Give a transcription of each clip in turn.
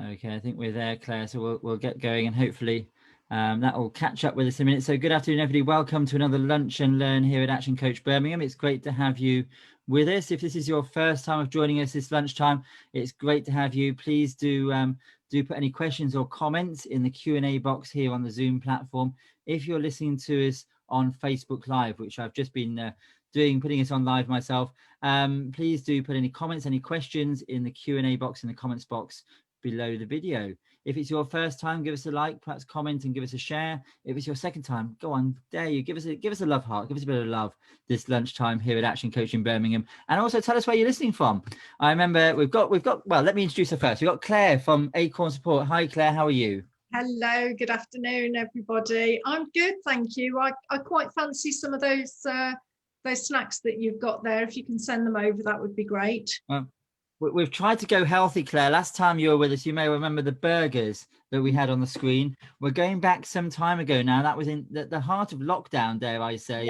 Okay, I think we're there, Claire, so we'll get going, and hopefully that will catch up with us in a minute. So good afternoon, everybody. Welcome to another Lunch and Learn here at Action Coach Birmingham. It's great to have you with us. If this is your first time of joining us this lunchtime, it's great to have you. Please do put any questions or comments in the Q&A box here on the Zoom platform. If you're listening to us on Facebook Live, which I've just been putting it on live myself, please do put any comments, any questions in the Q&A box, in the comments box below the video. If it's your first time, give us a like, perhaps comment and give us a share. If it's your second time, go on, dare you, give us a love heart, give us a bit of love this lunchtime here at Action Coach in Birmingham, and also tell us where you're listening from. I remember we've got well, let me introduce her first. We've got Claire from Acorn Support. Hi Claire, how are you? Hello, good afternoon everybody. I'm good, thank you. I quite fancy some of those snacks that you've got there. If you can send them over, that would be great. We've tried to go healthy, Claire. Last time you were with us, you may remember the burgers that we had on the screen. We're going back some time ago now. That was in the heart of lockdown, dare I say.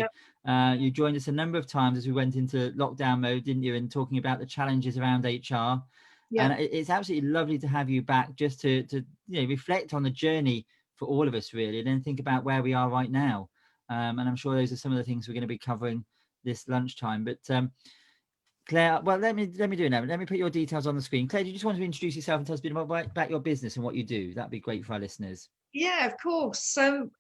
Yep. You joined us a number of times as we went into lockdown mode, didn't you? And talking about the challenges around HR. Yeah. And it's absolutely lovely to have you back, just to reflect on the journey for all of us, really, and then think about where we are right now. And I'm sure those are some of the things we're going to be covering this lunchtime. But Claire, well, let me do it now. Let me put your details on the screen. Claire, do you just want to introduce yourself and tell us a bit about your business and what you do? That'd be great for our listeners. Yeah, of course. So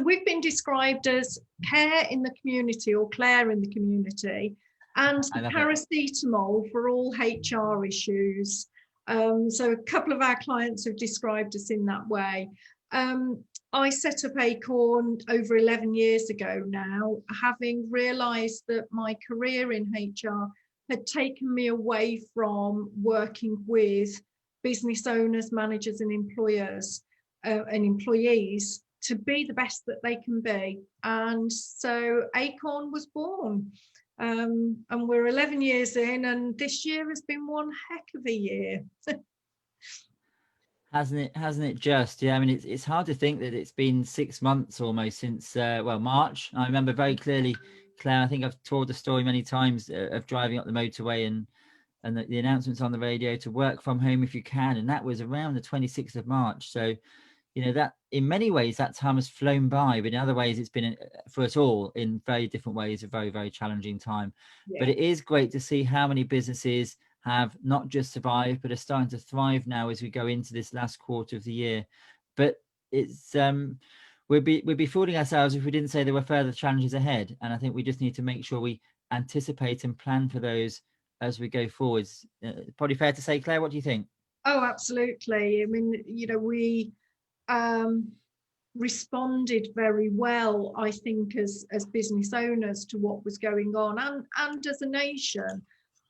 we've been described as Care in the Community, or Claire in the Community, and the paracetamol for all HR issues. So a couple of our clients have described us in that way. I set up Acorn over 11 years ago now, having realised that my career in HR had taken me away from working with business owners, managers and employers and employees to be the best that they can be. And so Acorn was born. And we're 11 years in, and this year has been one heck of a year. Hasn't it just? Yeah, I mean, it's hard to think that it's been 6 months almost since March. I remember very clearly, Claire, I think I've told the story many times of driving up the motorway and the announcements on the radio to work from home if you can, and that was around the 26th of March. So that in many ways that time has flown by, but in other ways it's been, for us all in very different ways, a very, very challenging time. Yeah. But it is great to see how many businesses have not just survived, but are starting to thrive now as we go into this last quarter of the year. But it's we'd be fooling ourselves if we didn't say there were further challenges ahead. And I think we just need to make sure we anticipate and plan for those as we go forwards. Probably fair to say, Claire, what do you think? Oh, absolutely. I mean, we responded very well, I think, as business owners to what was going on, and as a nation.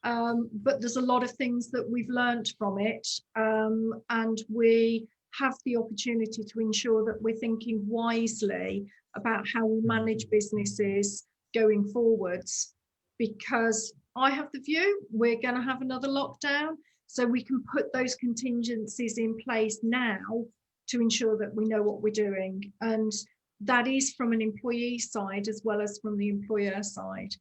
But there's a lot of things that we've learned from it, and we have the opportunity to ensure that we're thinking wisely about how we manage businesses going forwards, because I have the view we're going to have another lockdown, so we can put those contingencies in place now to ensure that we know what we're doing. And that is from an employee side as well as from the employer side.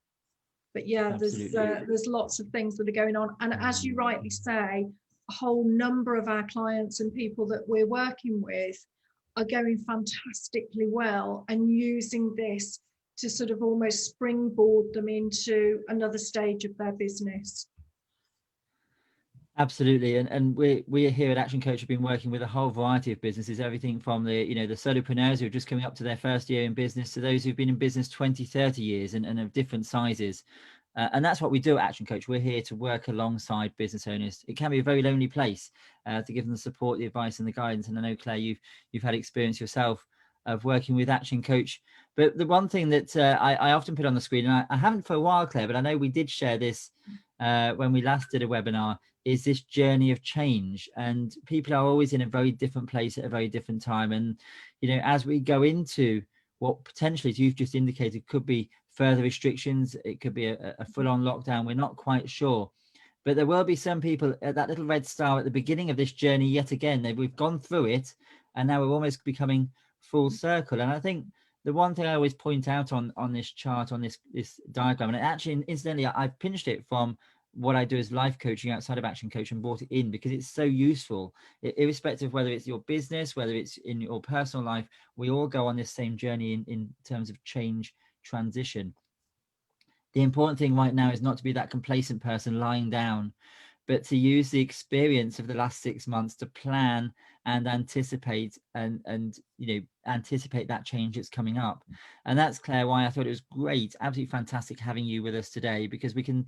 But yeah, there's lots of things that are going on. And as you rightly say, a whole number of our clients and people that we're working with are going fantastically well and using this to sort of almost springboard them into another stage of their business. Absolutely, and we here at Action Coach have been working with a whole variety of businesses, everything from the the solopreneurs who are just coming up to their first year in business to those who've been in business 20, 30 years and of different sizes. And that's what we do at Action Coach. We're here to work alongside business owners. It can be a very lonely place to give them the support, the advice and the guidance. And I know, Claire, you've had experience yourself of working with Action Coach. But the one thing that I often put on the screen, and I haven't for a while, Claire, but I know we did share this when we last did a webinar, is this journey of change. And people are always in a very different place at a very different time. And, as we go into what potentially, as you've just indicated, could be further restrictions, it could be a full-on lockdown, we're not quite sure. But there will be some people at that little red star at the beginning of this journey yet again. We've gone through it, and now we're almost becoming full circle. And I think the one thing I always point out on this chart, on this diagram, and actually, incidentally, I pinched it from what I do is life coaching outside of Action Coach and brought it in because it's so useful, irrespective of whether it's your business, whether it's in your personal life. We all go on this same journey in terms of change, transition. The important thing right now is not to be that complacent person lying down, but to use the experience of the last 6 months to plan and anticipate and anticipate that change that's coming up. And that's, Claire, why I thought it was great, absolutely fantastic having you with us today, because we can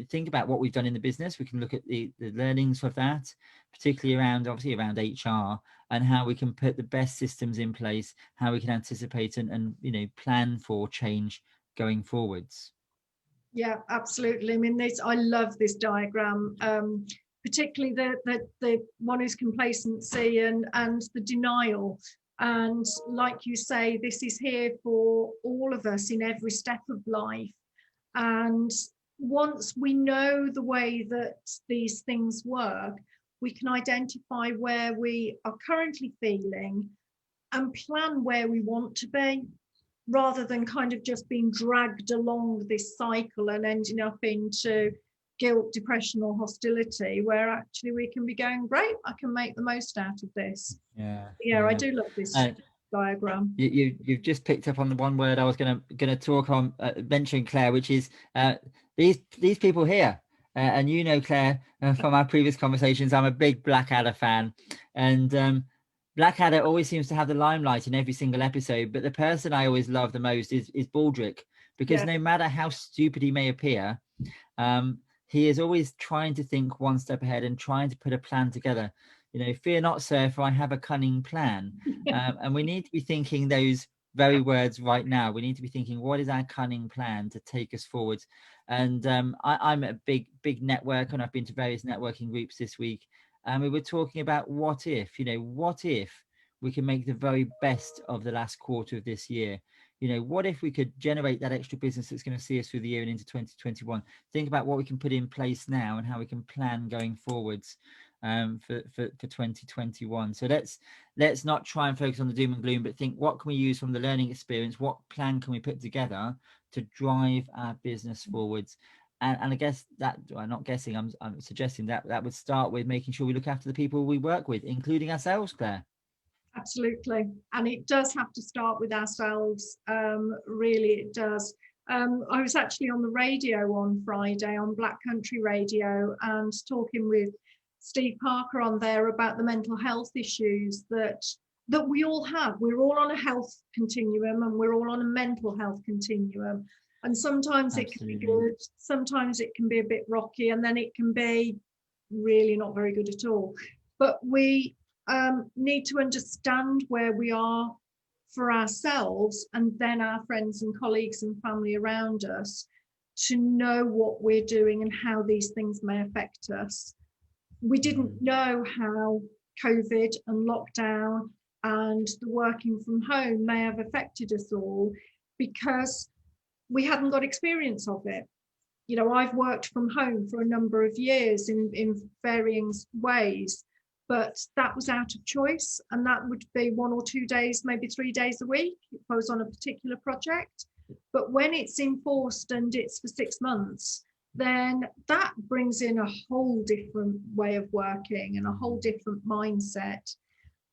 think about what we've done in the business. We can look at the learnings of that, particularly around HR, and how we can put the best systems in place, how we can anticipate and plan for change going forwards. Yeah, absolutely. I mean, I love this diagram, particularly the one who's complacency and the denial. And like you say, this is here for all of us in every step of life. And once we know the way that these things work, we can identify where we are currently feeling and plan where we want to be, rather than kind of just being dragged along this cycle and ending up into guilt, depression, or hostility, where actually we can be going, great, I can make the most out of this. Yeah. I do love this diagram. You've just picked up on the one word I was going to talk on, mention, Claire, which is these people here. And Claire, from our previous conversations, I'm a big Blackadder fan, and Blackadder always seems to have the limelight in every single episode, but the person I always love the most is Baldrick, because no matter how stupid he may appear, he is always trying to think one step ahead and trying to put a plan together. Fear not, sir, for I have a cunning plan. And we need to be thinking those very words right now. We need to be thinking, what is our cunning plan to take us forward? And I'm a big networker, and I've been to various networking groups this week. And we were talking about what if we can make the very best of the last quarter of this year? What if we could generate that extra business that's going to see us through the year and into 2021? Think about what we can put in place now and how we can plan going forwards for 2021. So let's not try and focus on the doom and gloom, but think, what can we use from the learning experience? What plan can we put together to drive our business forwards? And I guess that, I'm not guessing, I'm suggesting that would start with making sure we look after the people we work with, including ourselves, Claire. Absolutely. And it does have to start with ourselves. Really, it does. I was actually on the radio on Friday, on Black Country Radio, and talking with Steve Parker on there about the mental health issues that we all have. We're all on a health continuum, and we're all on a mental health continuum. And sometimes It can be good, sometimes it can be a bit rocky, and then it can be really not very good at all. But we need to understand where we are for ourselves, and then our friends and colleagues and family around us, to know what we're doing and how these things may affect us. We didn't know how COVID and lockdown and the working from home may have affected us all, because we hadn't got experience of it. I've worked from home for a number of years in varying ways, but that was out of choice, and that would be 1 or 2 days, maybe 3 days a week if I was on a particular project. But when it's enforced and it's for 6 months, then that brings in a whole different way of working and a whole different mindset.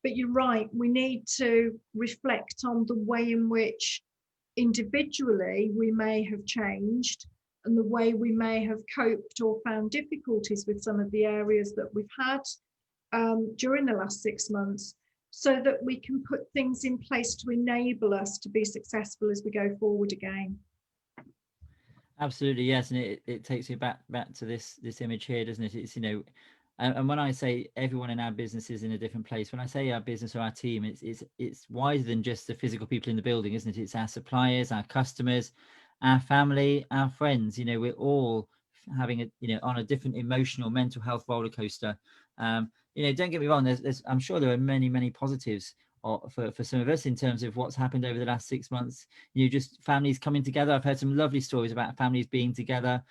But you're right, we need to reflect on the way in which individually we may have changed, and the way we may have coped or found difficulties with some of the areas that we've had during the last 6 months, so that we can put things in place to enable us to be successful as we go forward again. Absolutely, yes. And it takes you back to this image here, doesn't it? It's, and when I say everyone in our business is in a different place, when I say our business or our team, it's wider than just the physical people in the building, isn't it? It's our suppliers, our customers, our family, our friends. We're all having on a different emotional, mental health roller coaster. Don't get me wrong, I'm sure there are many positives for some of us in terms of what's happened over the last 6 months. Just families coming together. I've heard some lovely stories about families being together,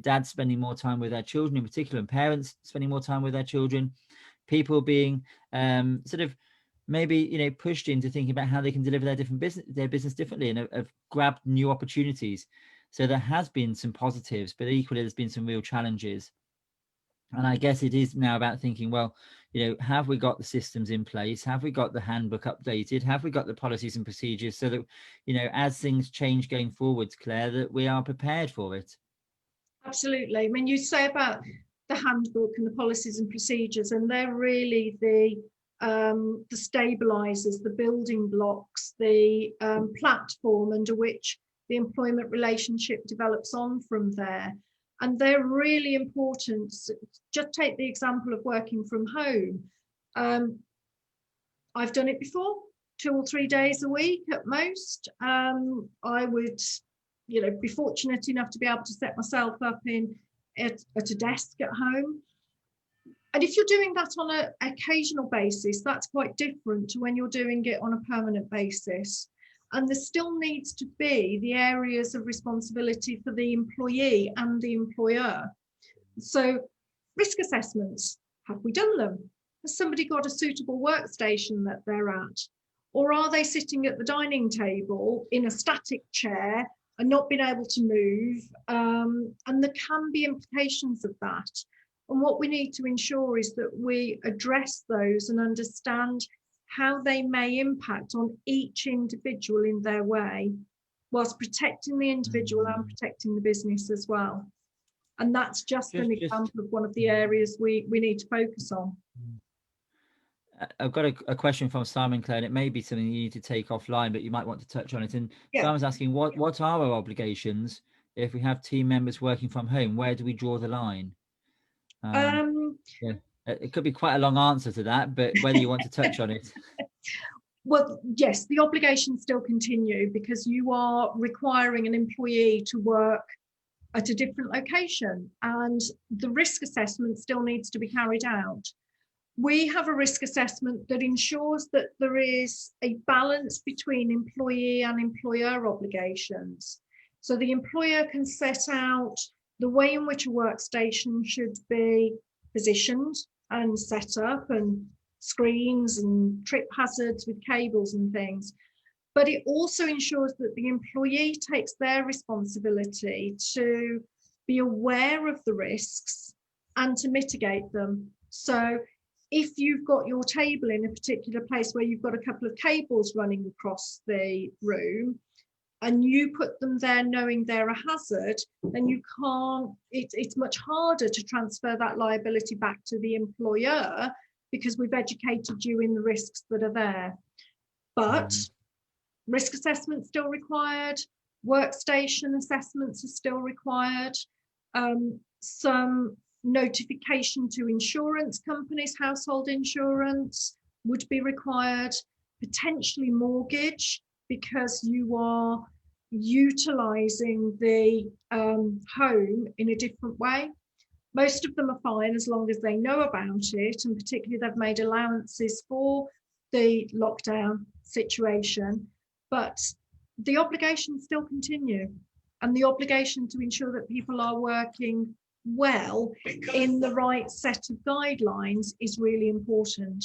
dads spending more time with their children in particular, and parents spending more time with their children, people being sort of maybe pushed into thinking about how they can deliver their business differently, and have grabbed new opportunities. So there has been some positives, but equally there's been some real challenges. And I guess it is now about thinking, well, have we got the systems in place? Have we got the handbook updated? Have we got the policies and procedures so that, as things change going forwards, Claire, that we are prepared for it? Absolutely. I mean, you say about the handbook and the policies and procedures, and they're really the stabilizers, the building blocks, the platform under which the employment relationship develops on from there. And they're really important. Just take the example of working from home. I've done it before, 2 or 3 days a week at most. I would, be fortunate enough to be able to set myself up at a desk at home. And if you're doing that on an occasional basis, that's quite different to when you're doing it on a permanent basis. And there still needs to be the areas of responsibility for the employee and the employer. So risk assessments, have we done them? Has somebody got a suitable workstation that they're at? Or are they sitting at the dining table in a static chair and not being able to move? And there can be implications of that. And what we need to ensure is that we address those and understand how they may impact on each individual in their way, whilst protecting the individual and protecting the business as well. And that's just an example of one of the areas we need to focus on. I've got a question from Simon, Claire, and it may be something you need to take offline, but you might want to touch on it. And Simon's asking, what are our obligations if we have team members working from home? Where do we draw the line? It could be quite a long answer to that, but whether you want to touch on it. Well, yes, the obligations still continue because you are requiring an employee to work at a different location, and the risk assessment still needs to be carried out. We have a risk assessment that ensures that there is a balance between employee and employer obligations. So the employer can set out the way in which a workstation should be positioned and set up, and screens and trip hazards with cables and things. But it also ensures that the employee takes their responsibility to be aware of the risks and to mitigate them. So if you've got your table in a particular place where you've got a couple of cables running across the room and you put them there knowing they're a hazard, then you can't, it's much harder to transfer that liability back to the employer because we've educated you in the risks that are there. But risk assessment's still required, workstation assessments are still required, some notification to insurance companies, household insurance would be required, potentially mortgage, because you are utilising the home in a different way. Most of them are fine as long as they know about it, and particularly they've made allowances for the lockdown situation, but the obligations still continue, and the obligation to ensure that people are working well in the right set of guidelines is really important.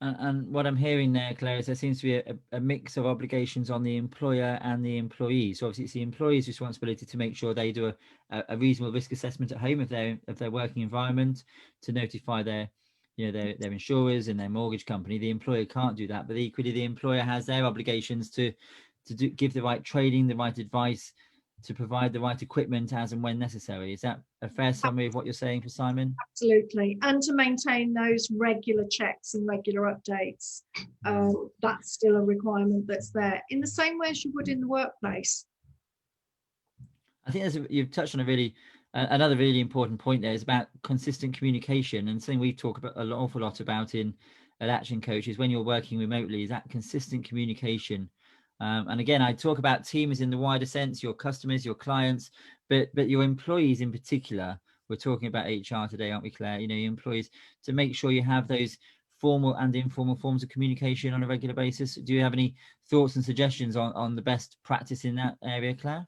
And what I'm hearing there, Claire, is there seems to be a mix of obligations on the employer and the employee. So obviously it's the employee's responsibility to make sure they do a reasonable risk assessment at home of their working environment, to notify their insurers and their mortgage company. The employer can't do that, but equally the employer has their obligations to give the right training, the right advice, to provide the right equipment as and when necessary. Is that a fair summary of what you're saying for Simon? Absolutely. And to maintain those regular checks and regular updates. That's still a requirement that's there in the same way as you would in the workplace. I think you've touched on another really important point there is about consistent communication, and something we talk about an awful lot about at ActionCOACH is when you're working remotely, is that consistent communication. And again, I talk about teams in the wider sense, your customers, your clients, but your employees in particular. We're talking about HR today, aren't we, Claire? Your employees, to make sure you have those formal and informal forms of communication on a regular basis. Do you have any thoughts and suggestions on the best practice in that area, Claire?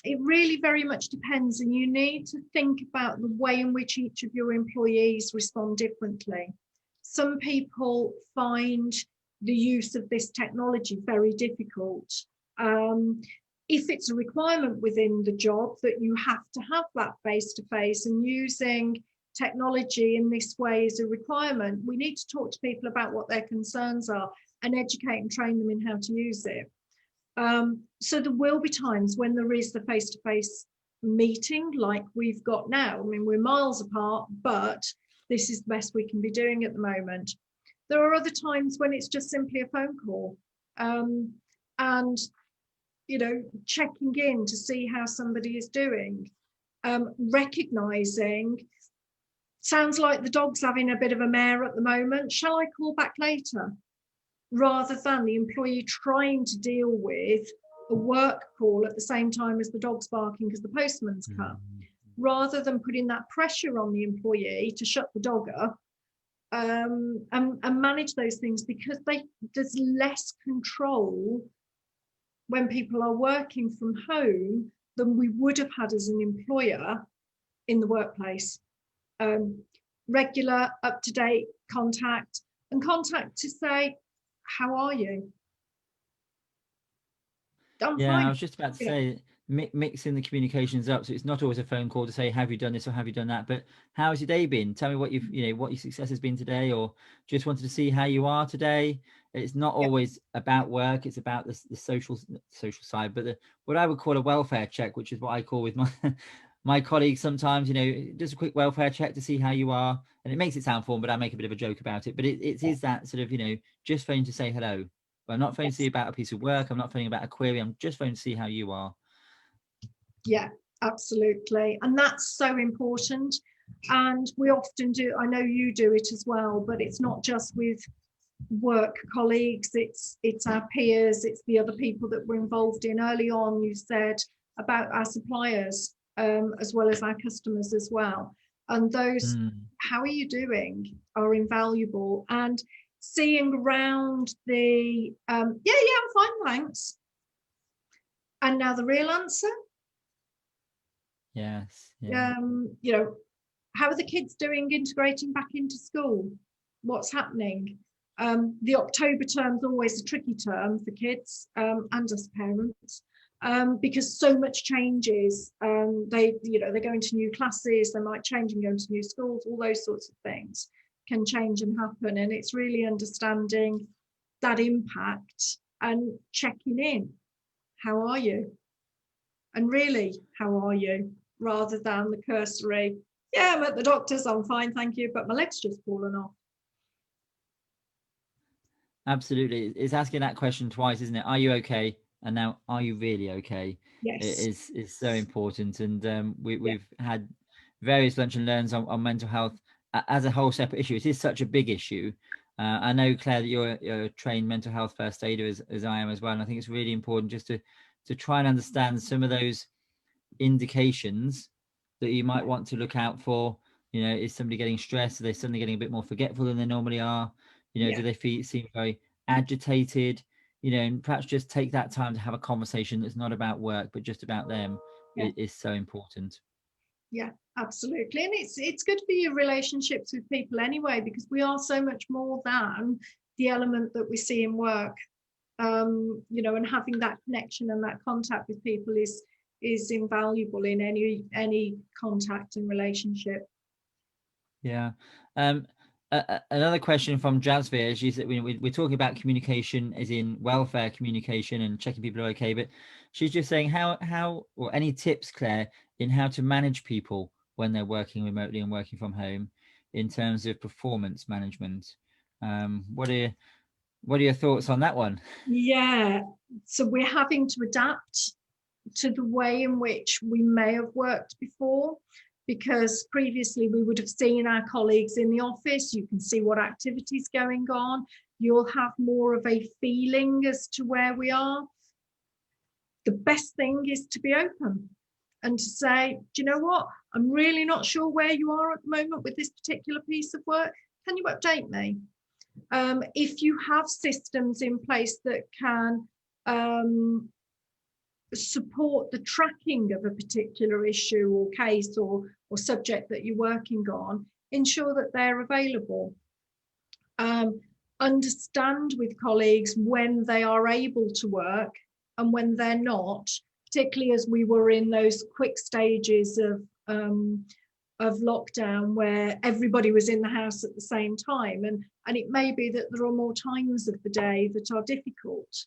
It really very much depends, and you need to think about the way in which each of your employees respond differently. Some people find the use of this technology very difficult. If it's a requirement within the job that you have to have that face-to-face, and using technology in this way is a requirement, we need to talk to people about what their concerns are and educate and train them in how to use it. So there will be times when there is the face-to-face meeting like we've got now. I mean, we're miles apart, but this is the best we can be doing at the moment. There are other times when it's just simply a phone call, and checking in to see how somebody is doing, recognizing, sounds like the dog's having a bit of a mare at the moment, shall I call back later? Rather than the employee trying to deal with a work call at the same time as the dog's barking because the postman's come, rather than putting that pressure on the employee to shut the dog up, and manage those things, because there's less control when people are working from home than we would have had as an employer in the workplace. Regular, up-to-date contact, and contact to say, how are you? I'm fine. I was just about to say, mixing the communications up, so it's not always a phone call to say, have you done this or have you done that, but how has your day been? Tell me what what your success has been today, or just wanted to see how you are today. It's not always about work, it's about the social side, but what I would call a welfare check, which is what I call with my colleagues sometimes, just a quick welfare check to see how you are. And it makes it sound formal, but I make a bit of a joke about it, but it is that sort of, just phone to say hello. But I'm not phoning to see about a piece of work, I'm not phoning about a query, I'm just phoning to see how you are. Yeah, absolutely. And that's so important. And we often do, I know you do it as well, but it's not just with work colleagues, it's our peers, it's the other people that we're involved in. Early on, you said about our suppliers, as well as our customers as well. And those, how are you doing, are invaluable. And seeing around the, I'm fine, thanks. And now the real answer. Yes. Yeah. How are the kids doing integrating back into school? What's happening? The October term's always a tricky term for kids, and us parents, because so much changes. They're going to new classes, they might change and go into new schools, all those sorts of things can change and happen. And it's really understanding that impact and checking in. How are you? And really, how are you? Rather than the cursory, yeah, I'm at the doctor's, I'm fine, thank you, but my leg's just fallen off. Absolutely. It's asking that question twice, isn't it? Are you okay? And now, are you really okay? Yes. It is so important. And we've had various lunch and learns on mental health as a whole separate issue. It is such a big issue. I know, Claire, that you're a trained mental health first aider as I am as well. And I think it's really important just to try and understand some of those indications that you might want to look out for. Is somebody getting stressed? Are they suddenly getting a bit more forgetful than they normally are? Do they seem very agitated? And perhaps just take that time to have a conversation that's not about work but just about them. Is so important. Yeah, absolutely. And it's good for your relationships with people anyway, because we are so much more than the element that we see in work. And having that connection and that contact with people is invaluable in any contact and relationship. Yeah. Another question from Jasvir, she said we're talking about communication as in welfare communication and checking people are okay, but she's just saying how or any tips, Claire, in how to manage people when they're working remotely and working from home in terms of performance management. What are your thoughts on that one? Yeah, so we're having to adapt to the way in which we may have worked before, because previously we would have seen our colleagues in the office, you can see what activities going on, you'll have more of a feeling as to where we are. The best thing is to be open and to say, do you know what, I'm really not sure where you are at the moment with this particular piece of work, can you update me? If you have systems in place that can support the tracking of a particular issue or case or subject that you're working on, ensure that they're available. Understand with colleagues when they are able to work and when they're not, particularly as we were in those quick stages of lockdown where everybody was in the house at the same time, and it may be that there are more times of the day that are difficult.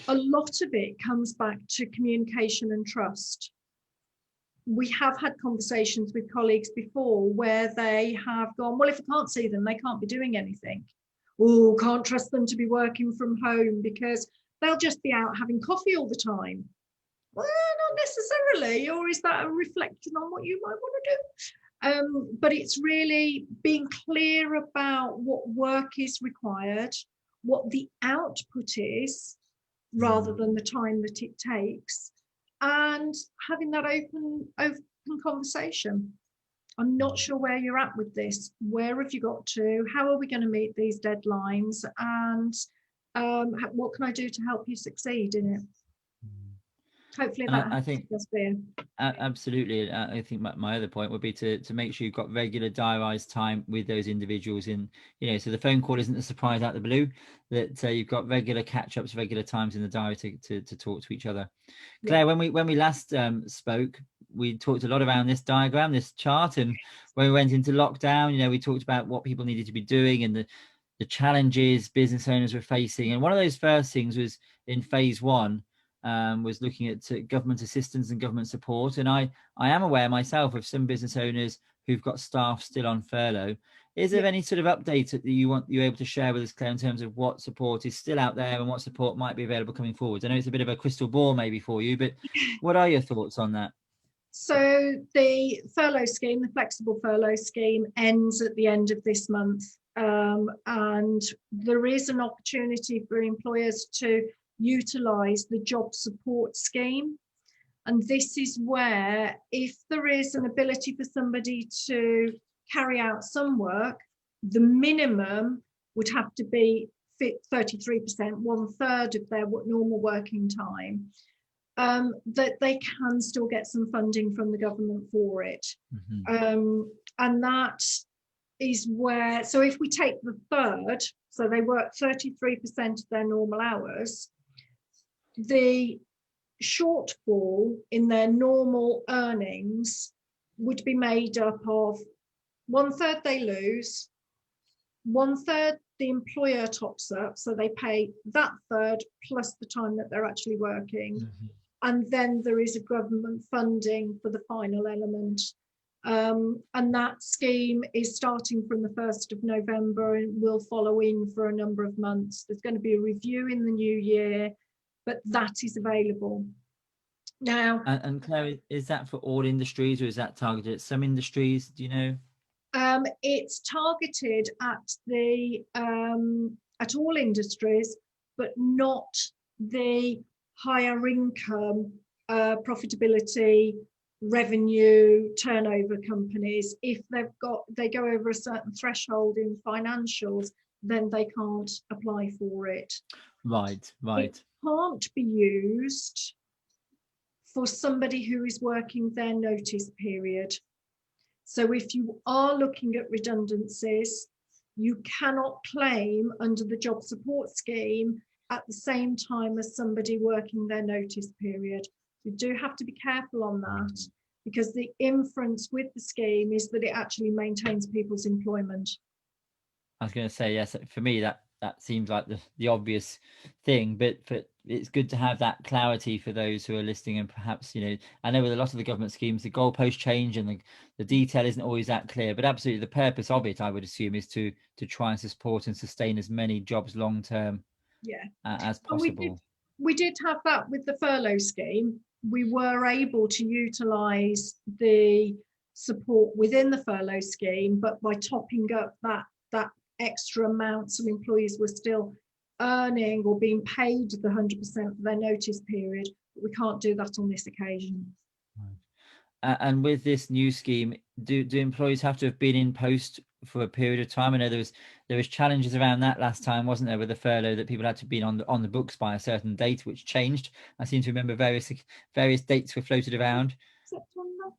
A lot of it comes back to communication and trust. We have had conversations with colleagues before where they have gone, well, if I can't see them, they can't be doing anything. Oh, can't trust them to be working from home because they'll just be out having coffee all the time. Well, not necessarily. Or is that a reflection on what you might want to do? But it's really being clear about what work is required, what the output is, rather than the time that it takes, and having that open conversation. I'm not sure where you're at with this. Where have you got to? How are we going to meet these deadlines? And what can I do to help you succeed in it? Hopefully that I think absolutely. I think my other point would be to make sure you've got regular diarised time with those individuals in, so the phone call isn't a surprise out the blue, that you've got regular catch-ups, regular times in the diary to talk to each other. Claire, when we last spoke, we talked a lot around this diagram, this chart, and when we went into lockdown, we talked about what people needed to be doing and the challenges business owners were facing. And one of those first things was in phase one, was looking at government assistance and government support. And I am aware myself of some business owners who've got staff still on furlough. Is there any sort of update that you're able to share with us, Claire, in terms of what support is still out there and what support might be available coming forward? I know it's a bit of a crystal ball maybe for you, but what are your thoughts on that? So the furlough scheme, the flexible furlough scheme, ends at the end of this month. And there is an opportunity for employers to utilise the job support scheme. And this is where, if there is an ability for somebody to carry out some work, the minimum would have to be 33%, 1/3 of their normal working time, that they can still get some funding from the government for it. And that is where, so if we take the third, so they work 33% of their normal hours, the shortfall in their normal earnings would be made up of 1/3 they lose, 1/3 the employer tops up, so they pay that third plus the time that they're actually working. And then there is a government funding for the final element. And that scheme is starting from the 1st of November and will follow in for a number of months. There's going to be a review in the new year, but that is available. Now, and Claire, is that for all industries or is that targeted at some industries? Do you know? It's targeted at all industries, but not the higher income, profitability, revenue, turnover companies. If they go over a certain threshold in financials, then they can't apply for it. Right. It can't be used for somebody who is working their notice period. So if you are looking at redundancies, you cannot claim under the job support scheme at the same time as somebody working their notice period. You do have to be careful on that, because the inference with the scheme is that it actually maintains people's employment. I was going to say, yes, for me, that seems like the obvious thing, but it's good to have that clarity for those who are listening. And perhaps, I know with a lot of the government schemes, the goalposts change and the detail isn't always that clear, but absolutely the purpose of it, I would assume, is to try and support and sustain as many jobs long term as possible. We did have that with the furlough scheme. We were able to utilise the support within the furlough scheme, but by topping up that extra amount, so employees were still earning or being paid the 100% for their notice period. But we can't do that on this occasion. And with this new scheme, do employees have to have been in post for a period of time? I know there was challenges around that last time, wasn't there, with the furlough, that people had to be on the books by a certain date, which changed. I seem to remember various dates were floated around. September.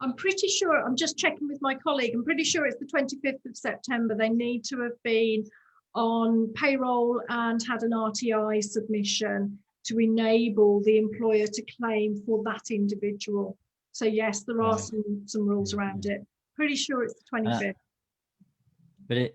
I'm pretty sure, I'm just checking with my colleague, I'm pretty sure it's the 25th of September. They need to have been on payroll and had an RTI submission, to enable the employer to claim for that individual. So yes, there are some rules around it. Pretty sure it's the 25th. But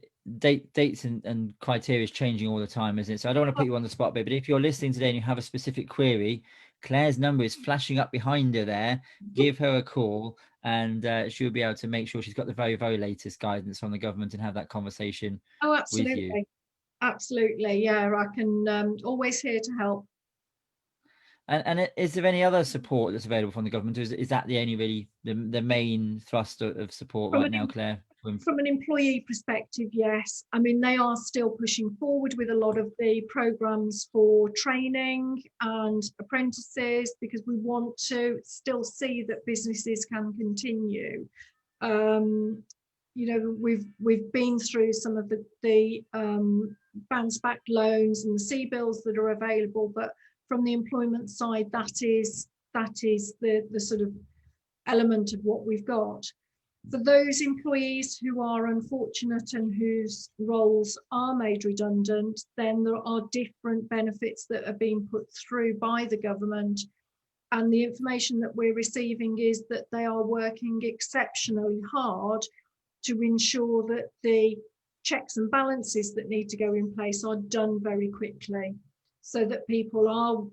dates and criteria is changing all the time, isn't it? So I don't want to put you on the spot, but if you're listening today and you have a specific query, Claire's number is flashing up behind her there. Give her a call, and she'll be able to make sure she's got the very, very latest guidance from the government and have that conversation with you. Absolutely. Yeah, I can always here to help. And is there any other support that's available from the government? Is that the only really the main thrust of support right now, Claire? From an employee perspective, yes. I mean, they are still pushing forward with a lot of the programs for training and apprentices, because we want to still see that businesses can continue. You know, we've been through some of the bounce back loans and the C-bills that are available, but from the employment side, that is the sort of element of what we've got. For those employees who are unfortunate and whose roles are made redundant, then there are different benefits that are being put through by the government. And the information that we're receiving is that they are working exceptionally hard to ensure that the checks and balances that need to go in place are done very quickly, so that people are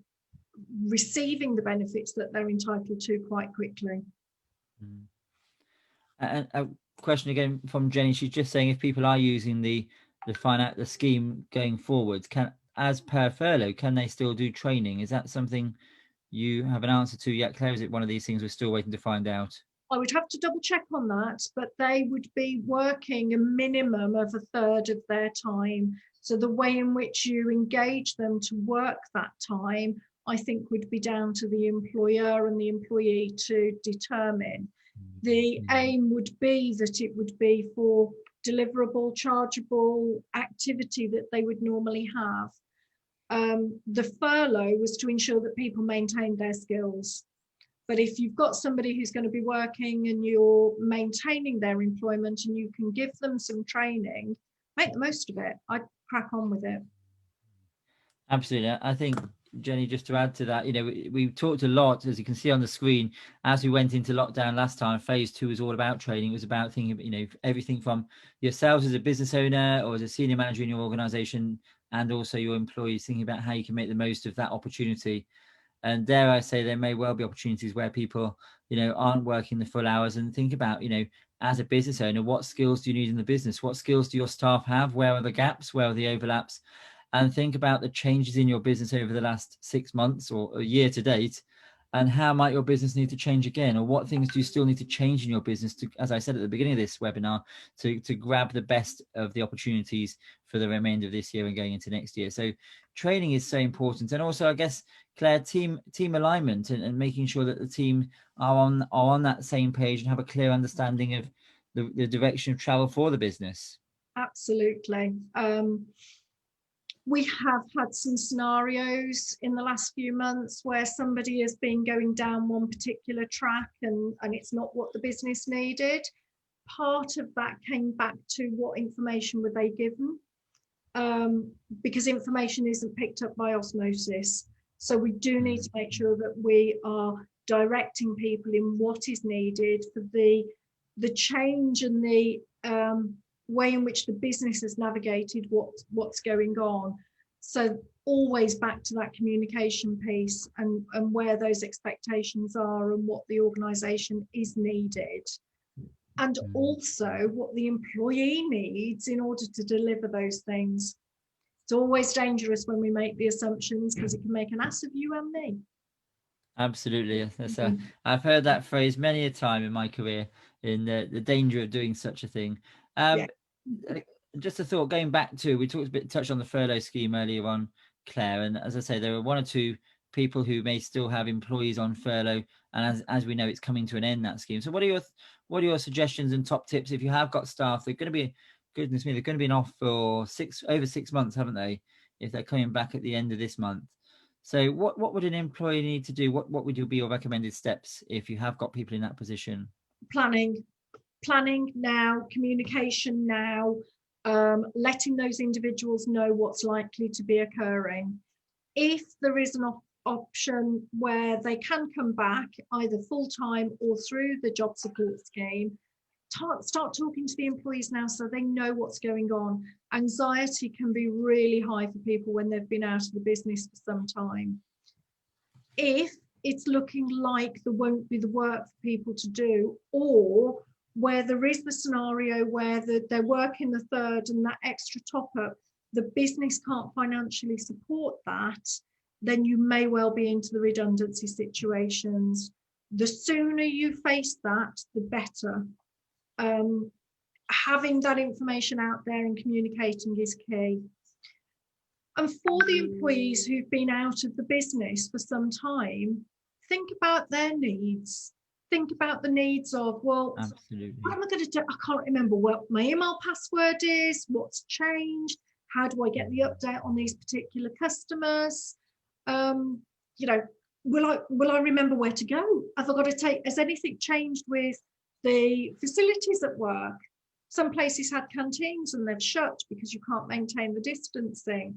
receiving the benefits that they're entitled to quite quickly. And a question again from Jenny. She's just saying, if people are using the scheme going forwards, as per furlough, can they still do training? Is that something you have an answer to yet, Claire? Is it one of these things we're still waiting to find out? I would have to double check on that, but they would be working a minimum of a third of their time. So the way in which you engage them to work that time, I think, would be down to the employer and the employee to determine. The aim would be that it would be for deliverable, chargeable activity that they would normally have. The furlough was to ensure that people maintained their skills. But if you've got somebody who's going to be working and you're maintaining their employment and you can give them some training, make the most of it. I'd crack on with it. Absolutely. I think, Jenny, just to add to that, you know, we talked a lot, as you can see on the screen, as we went into lockdown last time. Phase 2 was all about training. It was about thinking, you know, everything from yourselves as a business owner or as a senior manager in your organization, and also your employees, thinking about how you can make the most of that opportunity. And dare I say, there may well be opportunities where people, you know, aren't working the full hours, and think about, you know, as a business owner, what skills do you need in the business? What skills do your staff have? Where are the gaps? Where are the overlaps? And think about the changes in your business over the last 6 months or a year to date, and how might your business need to change again, or what things do you still need to change in your business to, as I said at the beginning of this webinar, to grab the best of the opportunities for the remainder of this year and going into next year. So training is so important. And also, I guess, Claire, team alignment and making sure that the team are on that same page and have a clear understanding of the direction of travel for the business. Absolutely. We have had some scenarios in the last few months where somebody has been going down one particular track and it's not what the business needed. Part of that came back to what information were they given, because information isn't picked up by osmosis. So we do need to make sure that we are directing people in what is needed for the change and the way in which the business has navigated what's going on. So always back to that communication piece and where those expectations are and what the organisation is needed, and also what the employee needs in order to deliver those things. It's always dangerous when we make the assumptions, because it can make an ass of you and me. Absolutely. I've heard that phrase many a time in my career, in the danger of doing such a thing. Just a thought, going back to, we touched on the furlough scheme earlier on, Claire, and as I say, there are one or two people who may still have employees on furlough, and as we know, it's coming to an end, that scheme. So what are your suggestions and top tips if you have got staff? They're going to be, goodness me, they're going to be off for over 6 months, haven't they, if they're coming back at the end of this month? So what would an employee need to do? What would be your recommended steps if you have got people in that position? Planning now, communication now, letting those individuals know what's likely to be occurring. If there is an option where they can come back either full-time or through the job support scheme, start talking to the employees now so they know what's going on. Anxiety can be really high for people when they've been out of the business for some time. If it's looking like there won't be the work for people to do, or where there is the scenario where they're working the third and that extra top up, the business can't financially support that, then you may well be into the redundancy situations. The sooner you face that, the better. Having that information out there and communicating is key. And for the employees who've been out of the business for some time, think about their needs. Think about the needs of, well, Absolutely. what am I going to do? I can't remember what my email password is, what's changed, how do I get the update on these particular customers? You know, will I remember where to go? Have I got to take, has anything changed with the facilities at work? Some places had canteens and they've shut because you can't maintain the distancing.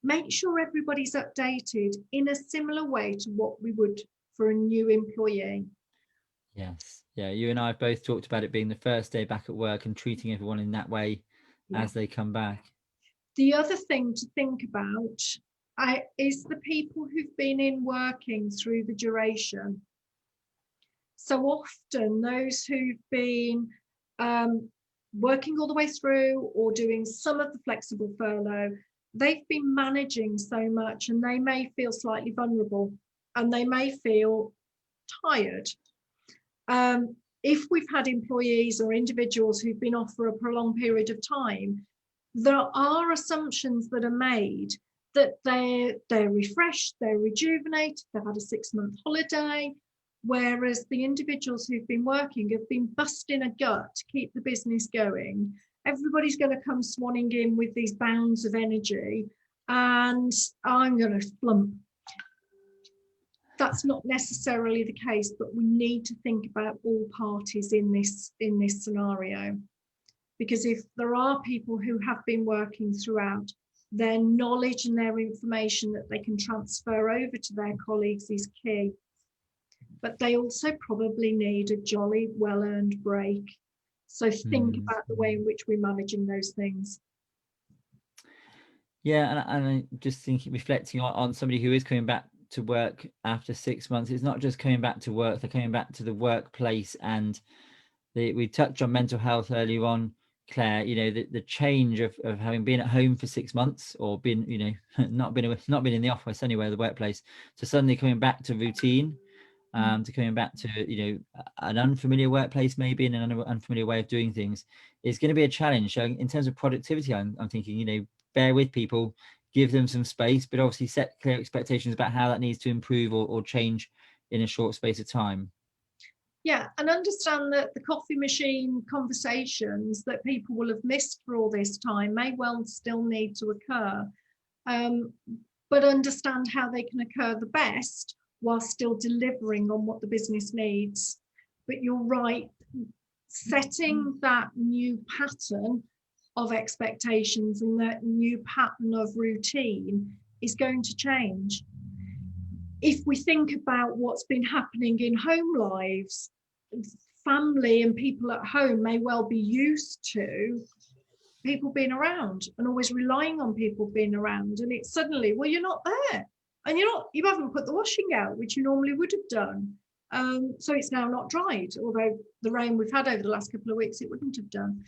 Make sure everybody's updated in a similar way to what we would for a new employee. Yes. Yeah. You and I have both talked about it being the first day back at work and treating everyone in that way as they come back. The other thing to think about is the people who've been in working through the duration. So often those who've been working all the way through or doing some of the flexible furlough, they've been managing so much and they may feel slightly vulnerable and they may feel tired. If we've had employees or individuals who've been off for a prolonged period of time, there are assumptions that are made that they're refreshed, they're rejuvenated, they've had a 6-month holiday, whereas the individuals who've been working have been busting a gut to keep the business going. Everybody's going to come swanning in with these bounds of energy and I'm going to flump. That's not necessarily the case, but we need to think about all parties in this scenario. Because if there are people who have been working throughout, their knowledge and their information that they can transfer over to their colleagues is key. But they also probably need a jolly well-earned break. So think about the way in which we're managing those things. Yeah, and I just thinking, reflecting on somebody who is coming back to work after 6 months, it's not just coming back to work, they're coming back to the workplace. And we touched on mental health earlier on, Claire. You know, the change of having been at home for 6 months or been, you know, not been in the office anywhere, the workplace, to suddenly coming back to routine, to coming back to, you know, an unfamiliar workplace maybe, and an unfamiliar way of doing things is going to be a challenge. So in terms of productivity, I'm thinking, you know, bear with people, give them some space, but obviously set clear expectations about how that needs to improve or change in a short space of time. Yeah, and understand that the coffee machine conversations that people will have missed for all this time may well still need to occur, but understand how they can occur the best while still delivering on what the business needs. But you're right, setting that new pattern of expectations and that new pattern of routine is going to change. If we think about what's been happening in home lives, family and people at home may well be used to people being around and always relying on people being around, and it's suddenly, well, you're not there and you haven't put the washing out, which you normally would have done, so it's now not dried, although the rain we've had over the last couple of weeks it wouldn't have done.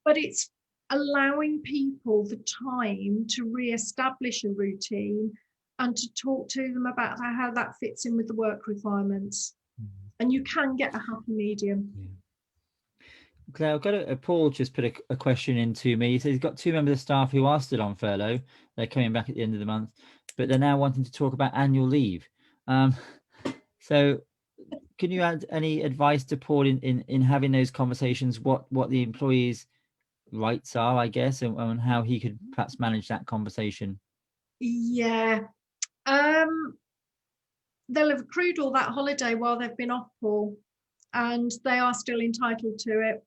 But it's allowing people the time to re-establish a routine and to talk to them about how that fits in with the work requirements. And you can get a happy medium. Claire, I've got Paul just put a question into me. He says he's got 2 members of staff who are still on furlough. They're coming back at the end of the month, but they're now wanting to talk about annual leave. So can you add any advice to Paul in having those conversations, what the employees' rights are, I guess, and how he could perhaps manage that conversation? Yeah. They'll have accrued all that holiday while they've been off, Paul, and they are still entitled to it.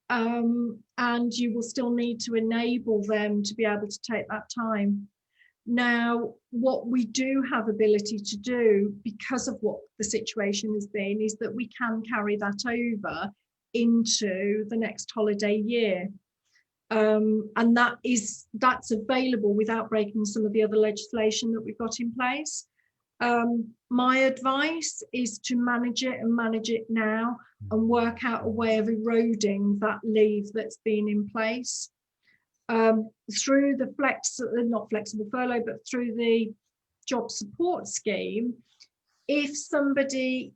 And you will still need to enable them to be able to take that time. Now, what we do have ability to do because of what the situation has been is that we can carry that over into the next holiday year. And that's available without breaking some of the other legislation that we've got in place. My advice is to manage it now and work out a way of eroding that leave that's been in place. Through the not flexible furlough, but through the job support scheme, if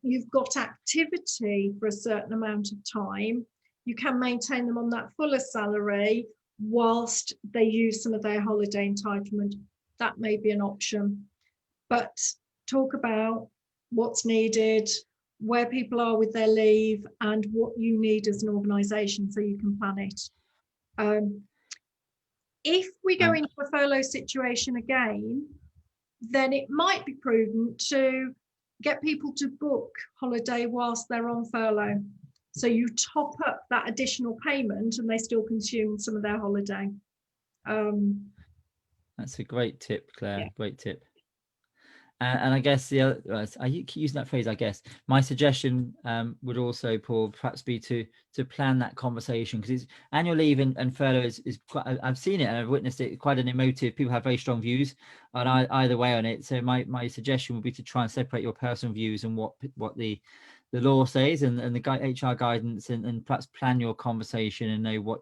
you've got activity for a certain amount of time, you can maintain them on that fuller salary whilst they use some of their holiday entitlement. That may be an option, but talk about what's needed, where people are with their leave, and what you need as an organisation so you can plan it. If we go into a furlough situation again, then it might be prudent to get people to book holiday whilst they're on furlough. So you top up that additional payment and they still consume some of their holiday. That's a great tip, Claire. Yeah. Great tip. And I guess the other, I keep using that phrase, I guess. My suggestion would also, Paul, perhaps be to plan that conversation, because it's annual leave and furlough is quite, I've seen it and I've witnessed it, quite an emotive, people have very strong views on either way on it. So my suggestion would be to try and separate your personal views and what the law says and the HR guidance, and perhaps plan your conversation and know what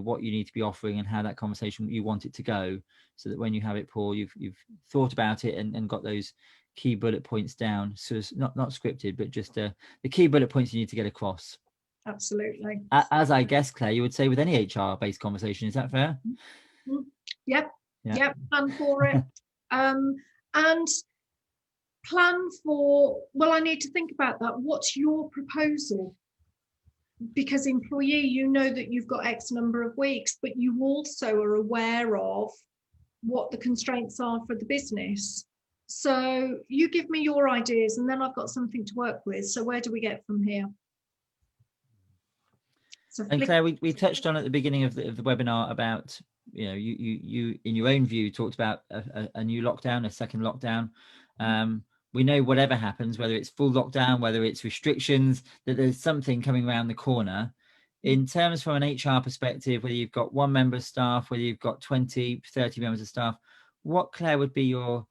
what you need to be offering and how that conversation you want it to go, so that when you have it, Paul, you've thought about it and got those key bullet points down. So it's not scripted, but just the key bullet points you need to get across. Absolutely. As I guess, Claire, you would say with any HR based conversation, is that fair? Yep. Plan for it. And plan for, well, I need to think about that. What's your proposal? Because employee, you know that you've got X number of weeks, but you also are aware of what the constraints are for the business. So you give me your ideas and then I've got something to work with. So where do we get from here? So and Claire, we touched on at the beginning of the webinar about, you in your own view talked about a new lockdown, a second lockdown. We know whatever happens, whether it's full lockdown, whether it's restrictions, that there's something coming around the corner. In terms from an HR perspective, whether you've got one member of staff, whether you've got 20, 30 members of staff, what, Claire, would be your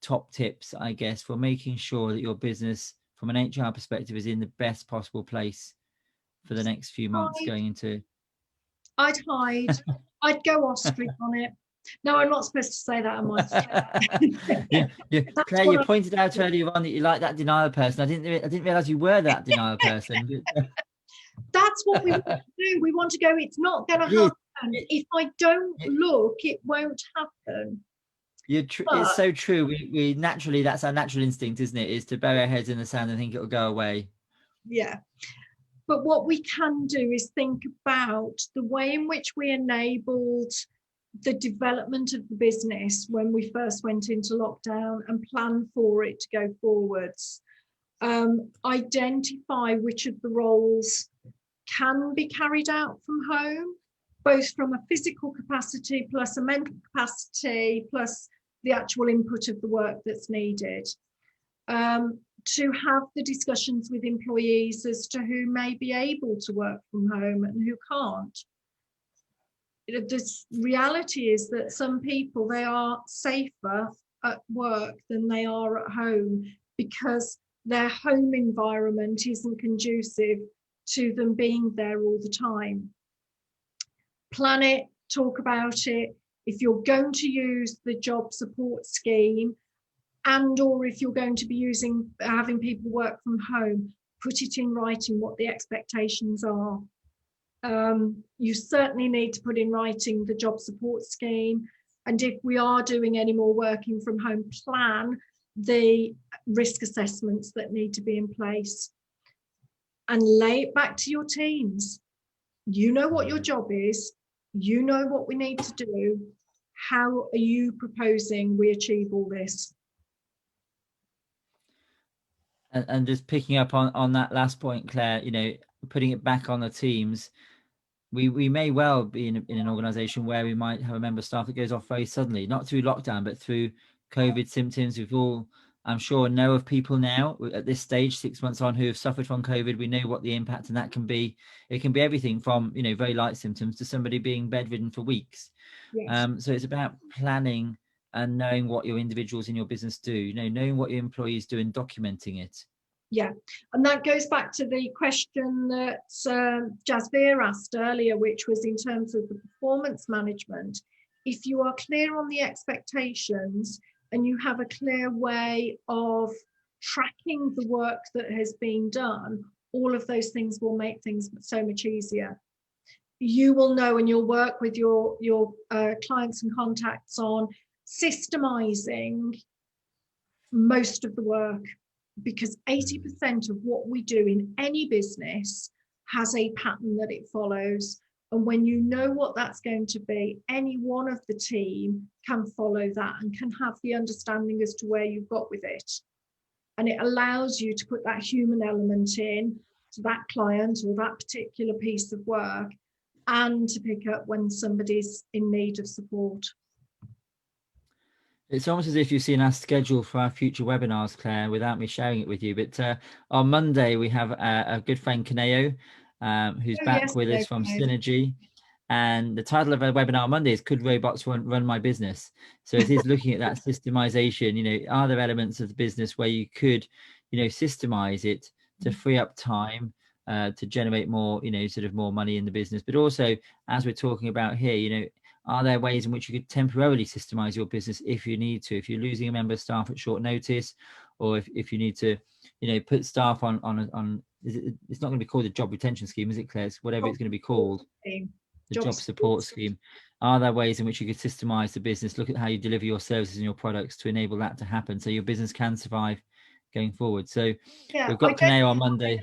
top tips, I guess, for making sure that your business from an HR perspective is in the best possible place for the next few months going into? I'd hide. I'd go ostrich on it. No, I'm not supposed to say that, am I? Claire, you pointed out earlier on that you like that denial person. I didn't realize you were that denial person. That's what we want to do. We want to go, it's not going to happen. If I don't look, it won't happen. It's so true. We naturally, that's our natural instinct, isn't it? Is to bury our heads in the sand and think it'll go away. Yeah. But what we can do is think about the way in which we enabled the development of the business when we first went into lockdown and plan for it to go forwards. Identify which of the roles can be carried out from home, both from a physical capacity plus a mental capacity plus the actual input of the work that's needed. To have the discussions with employees as to who may be able to work from home and who can't. The reality is that some people, they are safer at work than they are at home because their home environment isn't conducive to them being there all the time. Plan it, talk about it. If you're going to use the job support scheme, and or if you're going to be having people work from home, put it in writing what the expectations are. You certainly need to put in writing the job support scheme. And if we are doing any more working from home, plan the risk assessments that need to be in place. And lay it back to your teams. You know what your job is. You know what we need to do. How are you proposing we achieve all this? And just picking up on that last point, Claire, putting it back on the teams. we may well be in an organization where we might have a member of staff that goes off very suddenly, not through lockdown, but through COVID symptoms. We've all, I'm sure, know of people now at this stage, 6 months on, who have suffered from COVID. We know what the impact and that can be. It can be everything from, you know, very light symptoms to somebody being bedridden for weeks. Yes. So it's about planning and knowing what your individuals in your business do, you know, knowing what your employees do and documenting it. Yeah, and that goes back to the question that Jasveer asked earlier, which was in terms of the performance management. If you are clear on the expectations and you have a clear way of tracking the work that has been done, all of those things will make things so much easier. You will know, and you'll work with your clients and contacts on systemizing most of the work, because 80% of what we do in any business has a pattern that it follows. And when you know what that's going to be, any one of the team can follow that and can have the understanding as to where you've got with it. And it allows you to put that human element in to that client or that particular piece of work, and to pick up when somebody's in need of support. It's almost as if you've seen our schedule for our future webinars, Claire, without me sharing it with you. But on Monday, we have a good friend, Kaneo, who's back with us from Synergy. And the title of our webinar on Monday is Could Robots Run My Business? So it is looking at that systemization. You know, are there elements of the business where you could, you know, systemize it to free up time, to generate more, you know, sort of more money in the business? But also, as we're talking about here, you know, are there ways in which you could temporarily systemize your business if you need to, if you're losing a member of staff at short notice, or if you need to, you know, put staff on it's not going to be called a job retention scheme, is it, Claire? It's whatever it's going to be called. The job support scheme. Are there ways in which you could systemize the business, look at how you deliver your services and your products to enable that to happen so your business can survive going forward? So yeah, we've got Kaneo on Monday.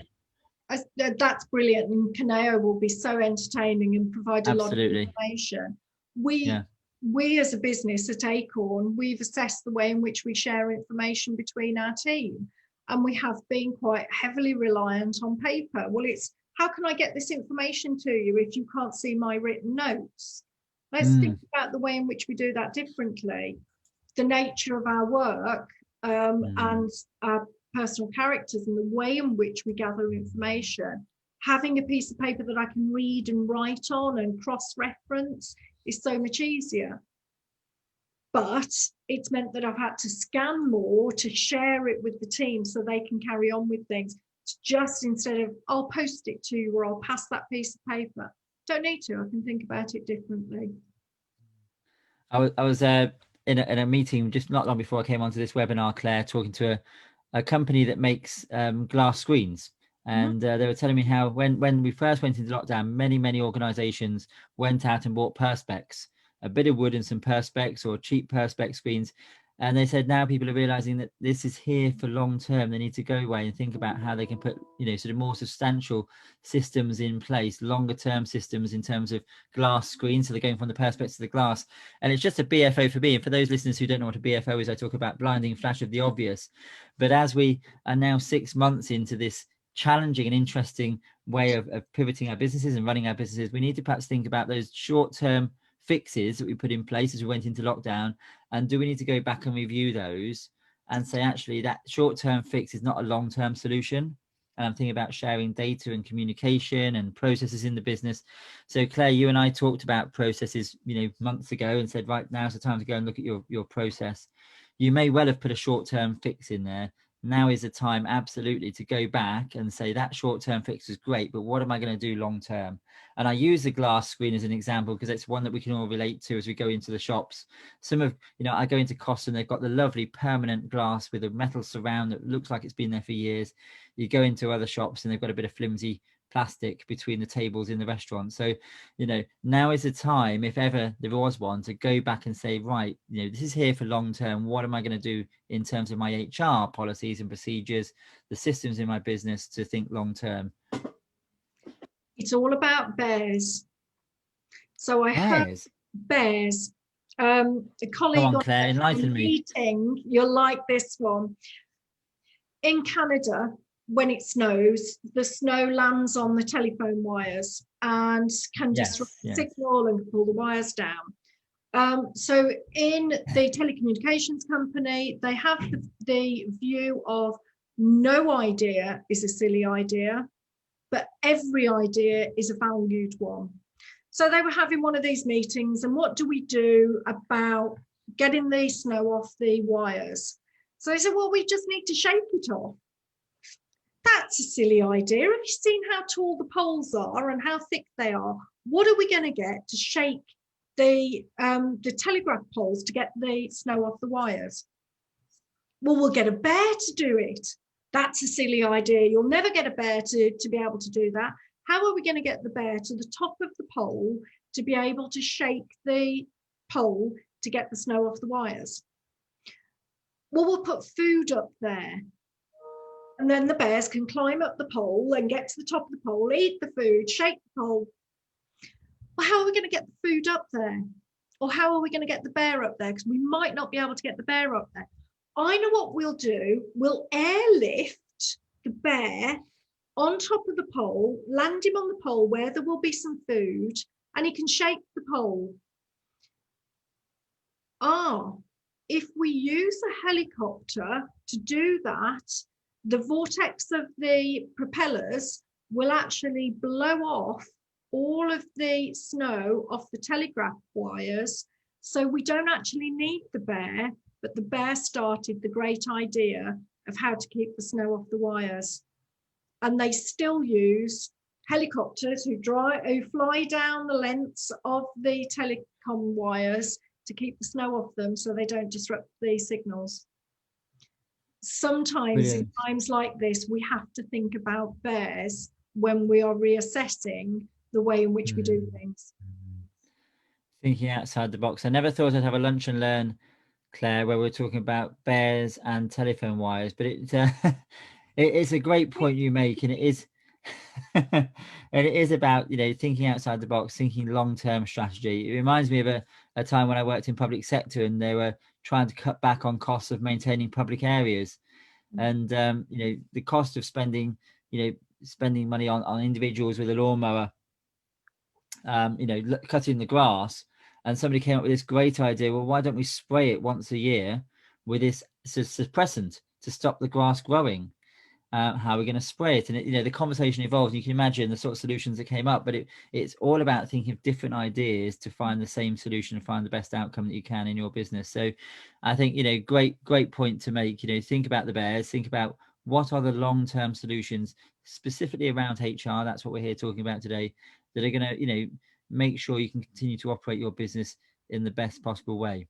That's brilliant, and Kaneo will be so entertaining and provide a lot of information. We as a business at Acorn, we've assessed the way in which we share information between our team, and we have been quite heavily reliant on paper. Well, it's how can I get this information to you if you can't see my written notes? Let's think about the way in which we do that differently. The nature of our work and our personal characters and the way in which we gather information. Having a piece of paper that I can read and write on and cross-reference is so much easier. But it's meant that I've had to scan more to share it with the team so they can carry on with things. Just instead of I'll post it to you or I'll pass that piece of paper. Don't need to. I can think about it differently. I was in a meeting just not long before I came onto this webinar, Claire, talking to a company that makes glass screens. And they were telling me how when we first went into lockdown, many organizations went out and bought perspex, a bit of wood and some perspex or cheap perspex screens. And they said now people are realizing that this is here for long term. They need to go away and think about how they can put, you know, sort of more substantial systems in place, longer term systems in terms of glass screens. So they're going from the perspex to the glass. And it's just a BFO for me. And for those listeners who don't know what a BFO is, I talk about blinding flash of the obvious. But as we are now 6 months into this challenging and interesting way of pivoting our businesses and running our businesses, we need to perhaps think about those short-term fixes that we put in place as we went into lockdown, and do we need to go back and review those and say actually that short-term fix is not a long-term solution? And I'm thinking about sharing data and communication and processes in the business. So Claire, you and I talked about processes, you know, months ago and said, right, now's the time to go and look at your process. You may well have put a short-term fix in there. Now is the time absolutely to go back and say that short-term fix is great, but what am I going to do long-term? And I use the glass screen as an example because it's one that we can all relate to as we go into the shops. Some of, you know, I go into Costa and they've got the lovely permanent glass with a metal surround that looks like it's been there for years. You go into other shops and they've got a bit of flimsy plastic between the tables in the restaurant. So, you know, now is the time, if ever there was one, to go back and say, right, you know, this is here for long term. What am I going to do in terms of my HR policies and procedures, the systems in my business to think long term? It's all about bears. So I heard bears. A colleague on, Claire, enlighten me. Meeting, you'll like this one. In Canada, when it snows, the snow lands on the telephone wires and can disrupt the Yes. signal and pull the wires down. So in the telecommunications company, they have the view of no idea is a silly idea, but every idea is a valued one. So they were having one of these meetings, and what do we do about getting the snow off the wires? So they said, well, we just need to shake it off. That's a silly idea. Have you seen how tall the poles are and how thick they are? What are we going to get to shake the telegraph poles to get the snow off the wires? Well, we'll get a bear to do it. That's a silly idea. You'll never get a bear to be able to do that. How are we going to get the bear to the top of the pole to be able to shake the pole to get the snow off the wires? Well, we'll put food up there. And then the bears can climb up the pole and get to the top of the pole, eat the food, shake the pole. Well, how are we going to get the food up there? Or how are we going to get the bear up there? Because we might not be able to get the bear up there. I know what we'll do. We'll airlift the bear on top of the pole, land him on the pole where there will be some food, and he can shake the pole. If we use a helicopter to do that, the vortex of the propellers will actually blow off all of the snow off the telegraph wires. So we don't actually need the bear, but the bear started the great idea of how to keep the snow off the wires. And they still use helicopters who fly down the lengths of the telecom wires to keep the snow off them so they don't disrupt the signals. Sometimes Brilliant. in times like this, we have to think about bears when we are reassessing the way in which we do things. Thinking outside the box. I never thought I'd have a lunch and learn, Claire, where we're talking about bears and telephone wires, but it is a great point you make, and it is and it is about, you know, thinking outside the box, thinking long-term strategy. It reminds me of a time when I worked in public sector and they were trying to cut back on costs of maintaining public areas, and you know, the cost of spending money on individuals with a lawnmower, you know, cutting the grass. And somebody came up with this great idea. Well, why don't we spray it once a year with this suppressant to stop the grass growing? How are we going to spray it? And you know, the conversation evolved. You can imagine the sort of solutions that came up, but it's all about thinking of different ideas to find the same solution and find the best outcome that you can in your business. So I think, you know, great point to make. You know, think about the bears, think about what are the long-term solutions specifically around HR. That's what we're here talking about today, that are going to, you know, make sure you can continue to operate your business in the best possible way.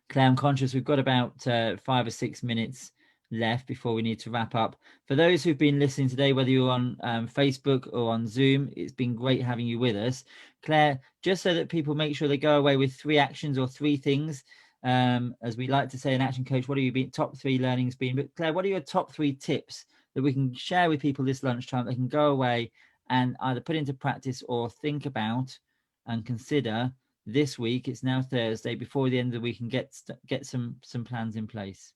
Claire, I'm conscious we've got about 5 or 6 minutes left before we need to wrap up. For those who've been listening today, whether you're on Facebook or on Zoom, it's been great having you with us. Claire, just so that people make sure they go away with 3 actions or 3 things, as we like to say in Action Coach, what have your top 3 learnings been? But Claire, what are your top 3 tips that we can share with people this lunchtime? They can go away and either put into practice or think about and consider this week. It's now Thursday, before the end of the week, and get some plans in place.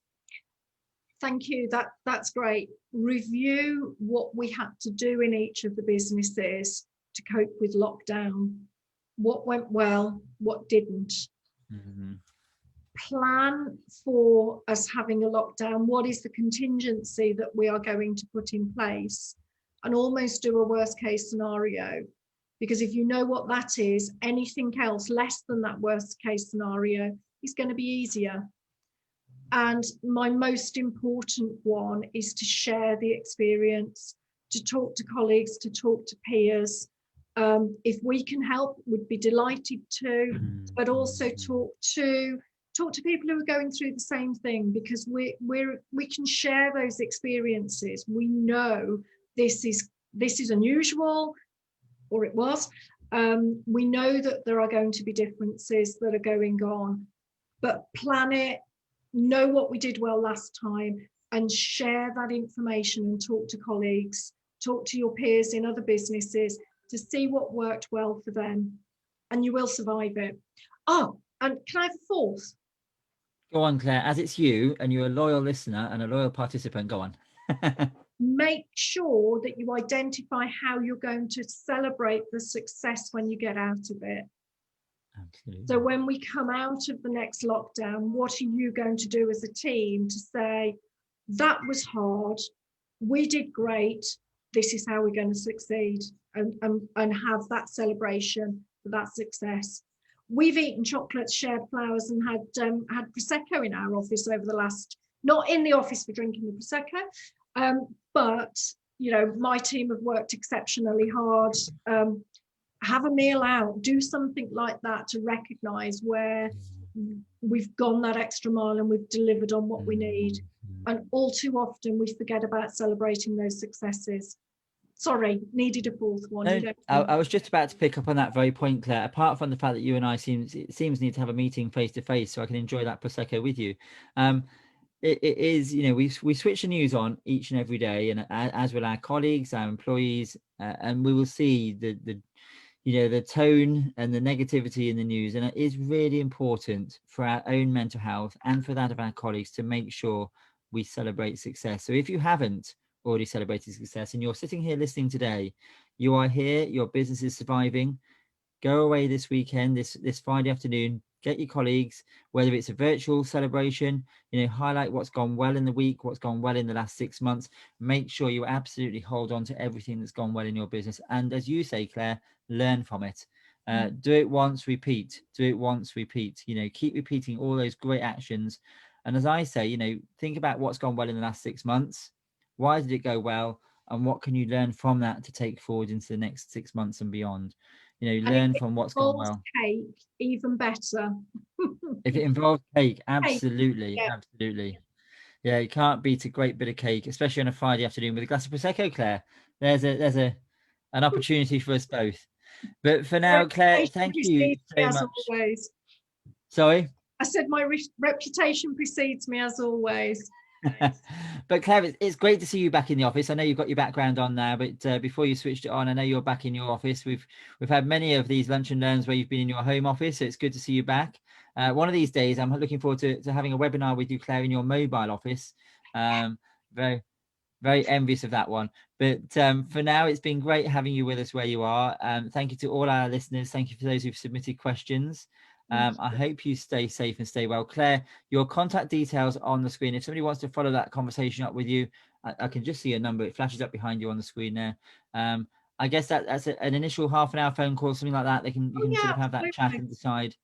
Thank you. That's great. Review what we had to do in each of the businesses to cope with lockdown. What went well, what didn't. Plan for us having a lockdown. What is the contingency that we are going to put in place? And almost do a worst case scenario. Because if you know what that is, anything else less than that worst case scenario is going to be easier. And my most important one is to share the experience, to talk to colleagues, to talk to peers. If we can help, we'd be delighted to, but also talk to people who are going through the same thing, because we can share those experiences. We know this is unusual, or it was. We know that there are going to be differences that are going on, but plan it. Know what we did well last time and share that information, and talk to colleagues, talk to your peers in other businesses to see what worked well for them, and you will survive it. Oh, and can I have a 4th? Go on, Claire, as it's you and you're a loyal listener and a loyal participant, go on. make sure that you identify how you're going to celebrate the success when you get out of it. Absolutely. So when we come out of the next lockdown, what are you going to do as a team to say, that was hard, we did great, this is how we're going to succeed, and have that celebration for that success. We've eaten chocolates, shared flowers, and had Prosecco in our office over the last, not in the office for drinking the Prosecco, but you know, my team have worked exceptionally hard. Have a meal out, do something like that to recognize where we've gone that extra mile and we've delivered on what we need. And all too often we forget about celebrating those successes. Sorry, needed a fourth one. No, I was just about to pick up on that very point, Claire. Apart from the fact that you and I seems need to have a meeting face to face, so I can enjoy that Prosecco with you. It is, you know, we switch the news on each and every day, and as will our colleagues, our employees, and we will see the you know, the tone and the negativity in the news. And it is really important for our own mental health and for that of our colleagues to make sure we celebrate success. So if you haven't already celebrated success and you're sitting here listening today, you are here, your business is surviving. Go away this weekend, this Friday afternoon, get your colleagues, whether it's a virtual celebration, you know, highlight what's gone well in the week, what's gone well in the last 6 months. Make sure you absolutely hold on to everything that's gone well in your business. And as you say, Claire, learn from it. Do it once, repeat. Do it once, repeat. You know, keep repeating all those great actions. And as I say, you know, think about what's gone well in the last 6 months. Why did it go well? And what can you learn from that to take forward into the next 6 months and beyond? You know, learn from what's gone well. Cake, even better. If it involves cake, Cake, absolutely, yeah. absolutely. Yeah, you can't beat a great bit of cake, especially on a Friday afternoon with a glass of Prosecco, Claire. There's an opportunity for us both. But for now, Claire, thank you so much. Always. Sorry? I said my reputation precedes me as always. But Claire, it's great to see you back in the office. I know you've got your background on now, but before you switched it on, I know you're back in your office. We've had many of these lunch and learns where you've been in your home office, so it's good to see you back. One of these days, I'm looking forward to having a webinar with you, Claire, in your mobile office. Very, very envious of that one. But for now, it's been great having you with us where you are. Thank you to all our listeners. Thank you for those who've submitted questions. I hope you stay safe and stay well. Claire, your contact details on the screen. If somebody wants to follow that conversation up with you, I can just see a number. It flashes up behind you on the screen there. I guess that's an initial half an hour phone call, something like that. You can sort of have that chat and decide.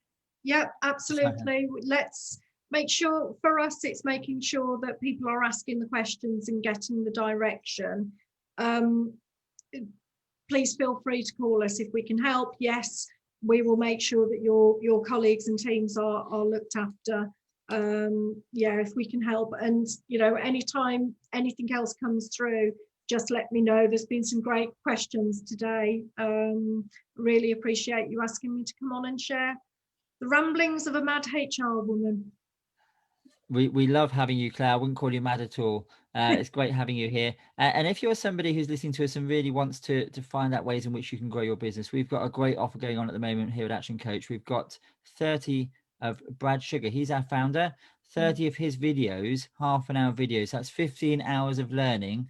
Yeah, absolutely. Let's make sure, for us, it's making sure that people are asking the questions and getting the direction. Please feel free to call us if we can help. Yes, we will make sure that your colleagues and teams are looked after. Yeah, if we can help. And you know, anytime anything else comes through, just let me know. There's been some great questions today. Really appreciate you asking me to come on and share the ramblings of a mad HR woman. We love having you, Claire. I wouldn't call you mad at all. It's great having you here. And if you're somebody who's listening to us and really wants to find out ways in which you can grow your business, we've got a great offer going on at the moment here at ActionCOACH. We've got 30 of Brad Sugar. He's our founder. 30 of his videos, half an hour videos. That's 15 hours of learning,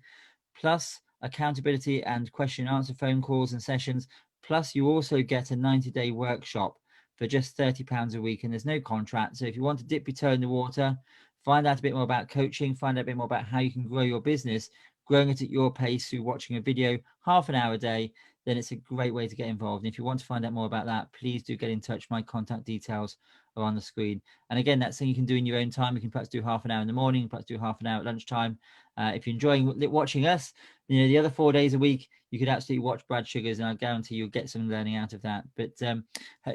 plus accountability and question and answer phone calls and sessions. Plus, you also get a 90-day workshop for just £30 a week, and there's no contract. So if you want to dip your toe in the water, find out a bit more about coaching, find out a bit more about how you can grow your business, growing it at your pace through watching a video half an hour a day, then it's a great way to get involved. And if you want to find out more about that, please do get in touch. My contact details are on the screen. And again, that's something you can do in your own time. You can perhaps do half an hour in the morning, perhaps do half an hour at lunchtime. If you're enjoying watching us, you know, the other 4 days a week, you could absolutely watch Brad Sugars, and I guarantee you'll get some learning out of that. But,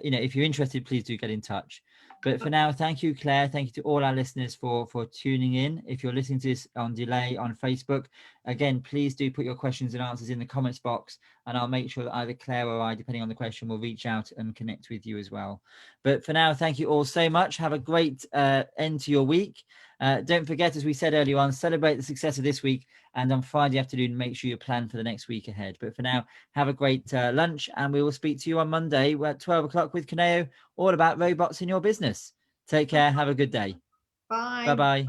you know, if you're interested, please do get in touch. But for now, thank you, Claire. Thank you to all our listeners for tuning in. If you're listening to this on delay on Facebook, again, please do put your questions and answers in the comments box, and I'll make sure that either Claire or I, depending on the question, will reach out and connect with you as well. But for now, thank you all so much. Have a great end to your week. Don't forget, as we said earlier on, celebrate the success of this week, and on Friday afternoon, make sure you plan for the next week ahead. But for now, have a great lunch, and we will speak to you on Monday at 12 o'clock with Kaneo, all about robots in your business. Take care. Have a good day. Bye. Bye-bye.